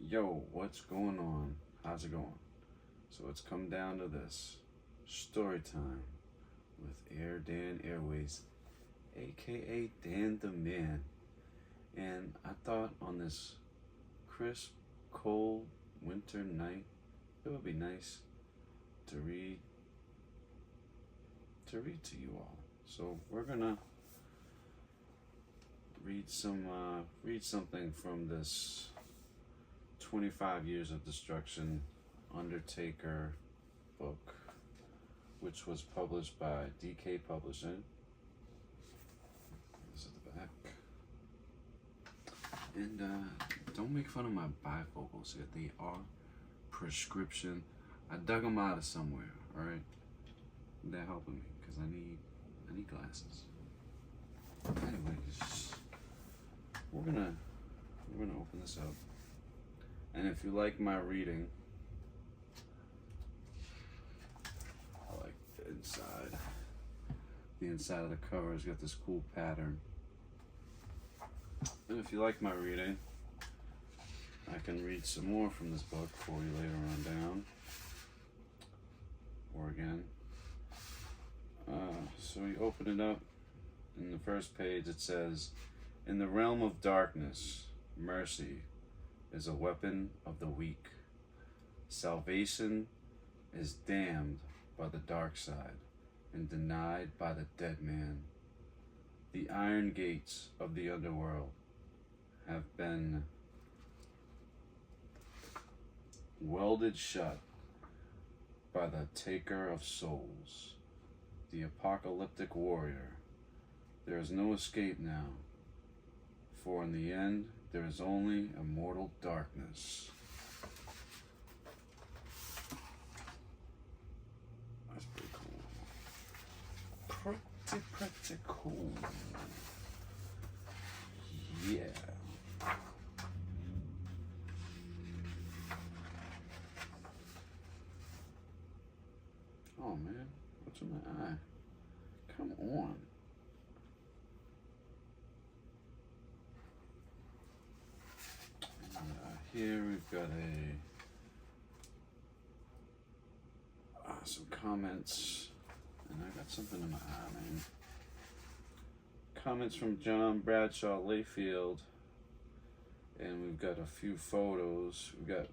Yo, what's going on? How's it going? So it's come down to this story time with AirDan Airways, aka Dan the Man. And I thought on this crisp, cold winter night, it would be nice to read to you all. So we're gonna read something from this 25 Years of Destruction Undertaker book, which was published by DK Publishing. This is the back. And don't make fun of my bifocals here. They are prescription. I dug them out of somewhere, alright? They're helping me because I need glasses. Anyways, we're gonna open this up. And if you like my reading, I like the inside. The inside of the cover has got this cool pattern. And if you like my reading, I can read some more from this book for you later on down. Or again. So we open it up. In the first page it says, "In the realm of darkness, mercy is a weapon of the weak. Salvation is damned by the dark side and denied by the dead man. The iron gates of the underworld have been welded shut by the taker of souls, the apocalyptic warrior. There is no escape now, for in the end there is only immortal darkness." That's pretty cool. Pretty cool. Yeah. Oh man, what's in my eye? Come on. Here we've got some comments, and I got something in my eye, man. Comments from John Bradshaw Layfield, and we've got a few photos. We've got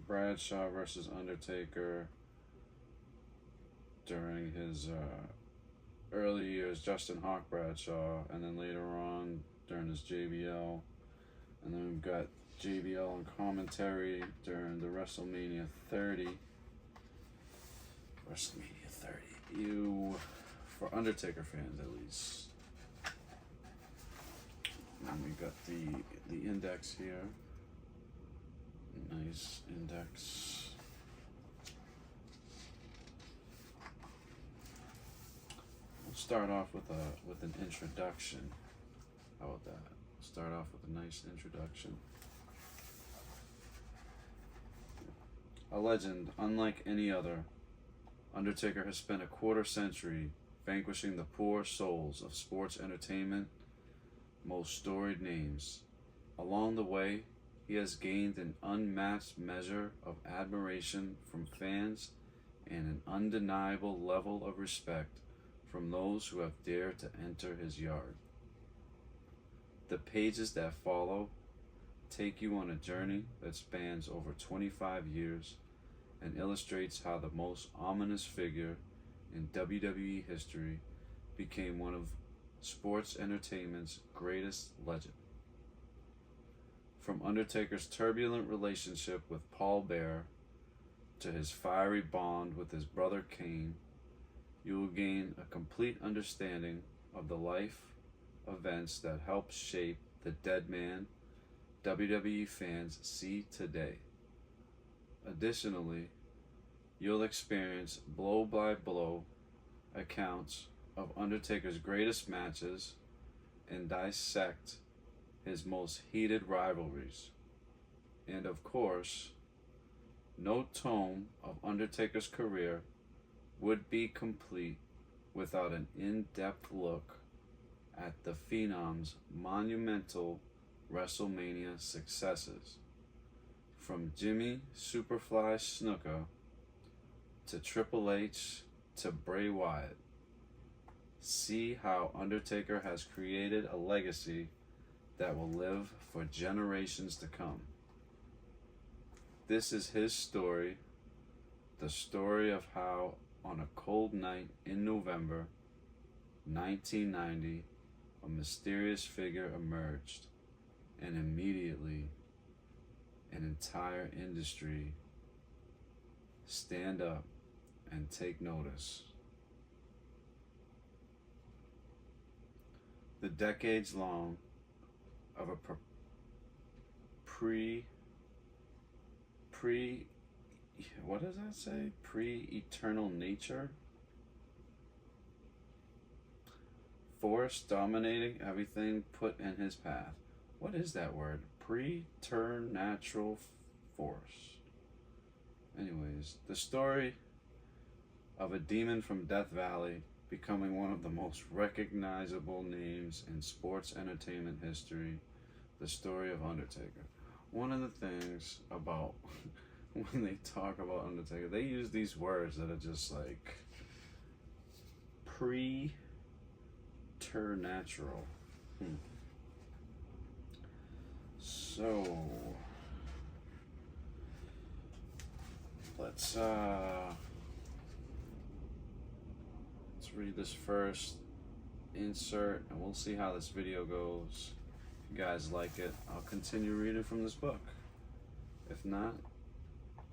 Bradshaw versus Undertaker during his early years, Justin Hawk Bradshaw, and then later on during his JBL, and then we've got JBL on commentary during the WrestleMania 30. WrestleMania 30. Ew. For Undertaker fans, at least. And we got the index here. Nice index. We'll start off with an introduction. How about that? Start off with a nice introduction. A legend unlike any other, Undertaker has spent a quarter century vanquishing the poor souls of sports entertainment, most storied names. Along the way, he has gained an unmatched measure of admiration from fans and an undeniable level of respect from those who have dared to enter his yard. The pages that follow take you on a journey that spans over 25 years and illustrates how the most ominous figure in WWE history became one of sports entertainment's greatest legends. From Undertaker's turbulent relationship with Paul Bearer to his fiery bond with his brother Kane, you will gain a complete understanding of the life events that helped shape the dead man WWE fans see today. Additionally, you'll experience blow-by-blow accounts of Undertaker's greatest matches and dissect his most heated rivalries. And of course, no tome of Undertaker's career would be complete without an in-depth look at the Phenom's monumental WrestleMania successes, from Jimmy Superfly Snuka to Triple H to Bray Wyatt. See how Undertaker has created a legacy that will live for generations to come. This is his story, the story of how, on a cold night in November 1990, a mysterious figure emerged, and immediately an entire industry stand up and take notice. The decades long of a what does that say? Pre-eternal nature? Force dominating everything put in his path. What is that word? Preternatural force. Anyways, the story of a demon from Death Valley becoming one of the most recognizable names in sports entertainment history, the story of Undertaker. One of the things about when they talk about Undertaker, they use these words that are just like preternatural. So let's read this first insert and we'll see how this video goes. If you guys like it, I'll continue reading from this book. If not,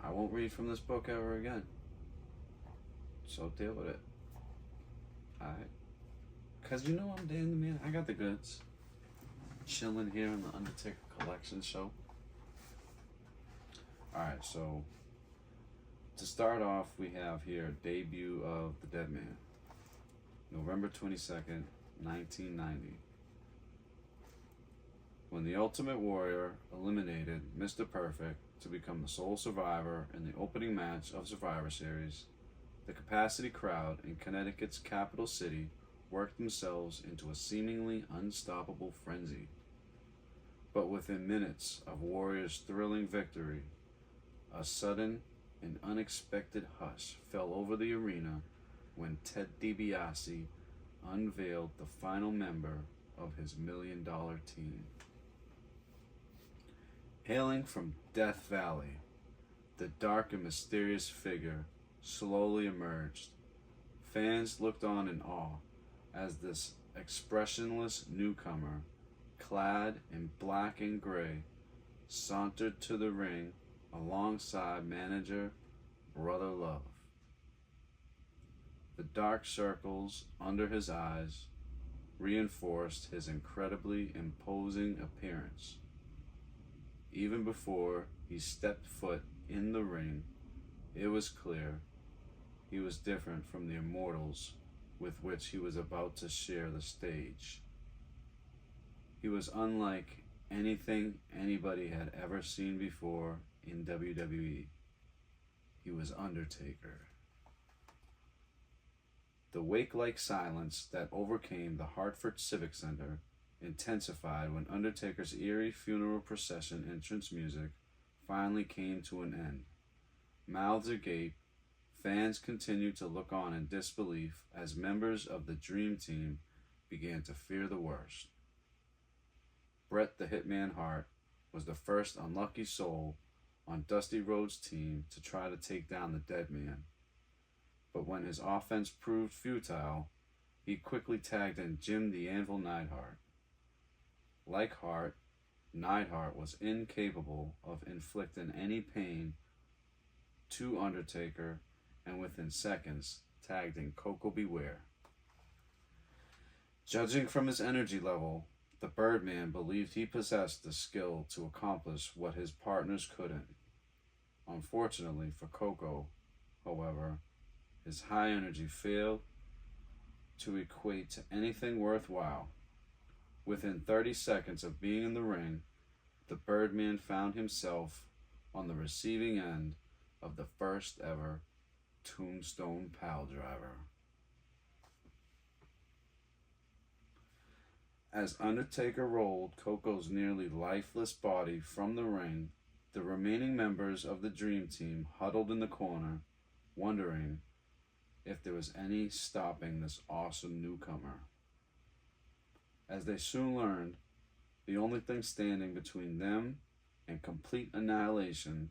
I won't read from this book ever again. So deal with it. Alright? Because you know I'm Dan the Man. I got the goods. Chilling here in the Undertaker Collection show. Alright, so to start off, we have here debut of the Dead Man. November 22nd, 1990. When the Ultimate Warrior eliminated Mr. Perfect to become the sole survivor in the opening match of Survivor Series, the capacity crowd in Connecticut's capital city worked themselves into a seemingly unstoppable frenzy. But within minutes of Warrior's thrilling victory, a sudden and unexpected hush fell over the arena when Ted DiBiase unveiled the final member of his $1 million team. Hailing from Death Valley, the dark and mysterious figure slowly emerged. Fans looked on in awe as this expressionless newcomer, clad in black and gray, sauntered to the ring alongside manager Brother Love. The dark circles under his eyes reinforced his incredibly imposing appearance. Even before he stepped foot in the ring, it was clear he was different from the immortals with which he was about to share the stage. He was unlike anything anybody had ever seen before in WWE. He was Undertaker. The wake-like silence that overcame the Hartford Civic Center intensified when Undertaker's eerie funeral procession entrance music finally came to an end. Mouths agape, fans continued to look on in disbelief as members of the Dream Team began to fear the worst. Bret the Hitman Hart was the first unlucky soul on Dusty Rhodes' team to try to take down the Dead Man. But when his offense proved futile, he quickly tagged in Jim the Anvil Neidhart. Like Hart, Neidhart was incapable of inflicting any pain to Undertaker, and within seconds tagged in Coco Beware. Judging from his energy level, the Birdman believed he possessed the skill to accomplish what his partners couldn't. Unfortunately for Coco, however, his high energy failed to equate to anything worthwhile. Within 30 seconds of being in the ring, the Birdman found himself on the receiving end of the first ever Tombstone Piledriver. As Undertaker rolled Coco's nearly lifeless body from the ring, the remaining members of the Dream Team huddled in the corner, wondering if there was any stopping this awesome newcomer. As they soon learned, the only thing standing between them and complete annihilation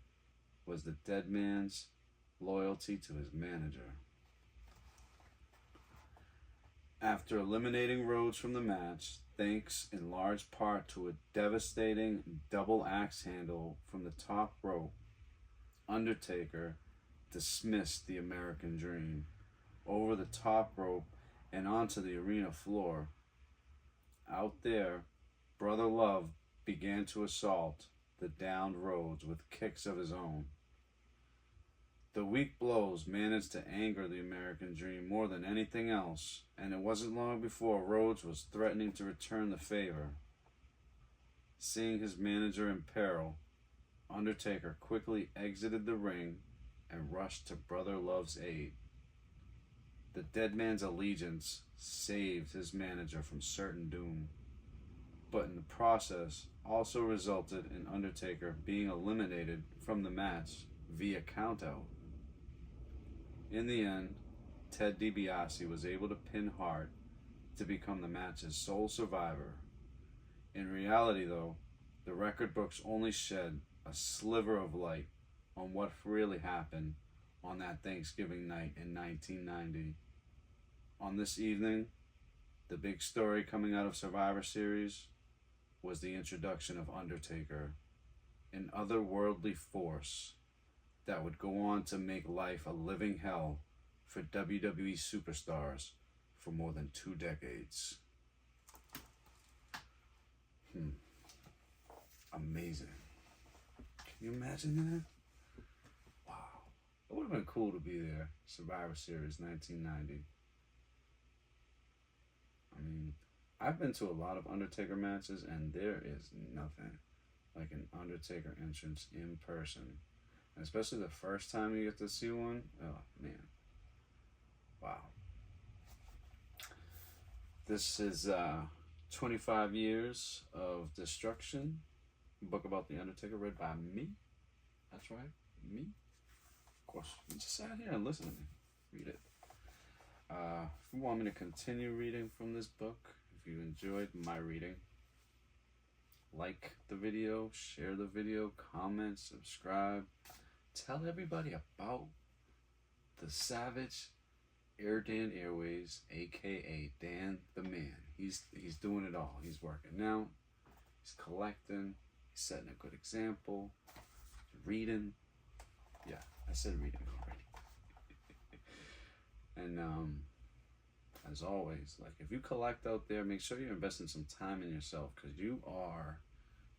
was the dead man's loyalty to his manager. After eliminating Rhodes from the match, thanks in large part to a devastating double axe handle from the top rope, Undertaker dismissed the American Dream over the top rope and onto the arena floor. Out there, Brother Love began to assault the downed Rhodes with kicks of his own. The weak blows managed to anger the American Dream more than anything else, and it wasn't long before Rhodes was threatening to return the favor. Seeing his manager in peril, Undertaker quickly exited the ring and rushed to Brother Love's aid. The dead man's allegiance saved his manager from certain doom, but in the process also resulted in Undertaker being eliminated from the match via countout. In the end, Ted DiBiase was able to pin Hart to become the match's sole survivor. In reality, though, the record books only shed a sliver of light on what really happened on that Thanksgiving night in 1990. On this evening, the big story coming out of Survivor Series was the introduction of Undertaker, an otherworldly force that would go on to make life a living hell for WWE superstars for more than 2 decades. Amazing. Can you imagine that? Wow. It would have been cool to be there. Survivor Series 1990. I mean, I've been to a lot of Undertaker matches, and there is nothing like an Undertaker entrance in person. And especially the first time you get to see one. Oh, man. Wow. This is 25 Years of Destruction, a book about The Undertaker, read by me. That's right, me. Of course, you just sat here and listen to me read it. If you want me to continue reading from this book, if you enjoyed my reading, like the video, share the video, comment, subscribe. Tell everybody about the savage AirDan Airways, aka Dan the Man. He's doing it all. He's working out, he's collecting, he's setting a good example, reading. Yeah, I said reading already. And as always, like if you collect out there, make sure you're investing some time in yourself, because you are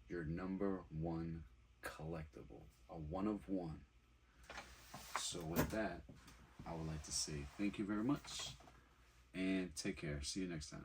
your number one collectible, a one of one. So with that, I would like to say thank you very much and take care. See you next time.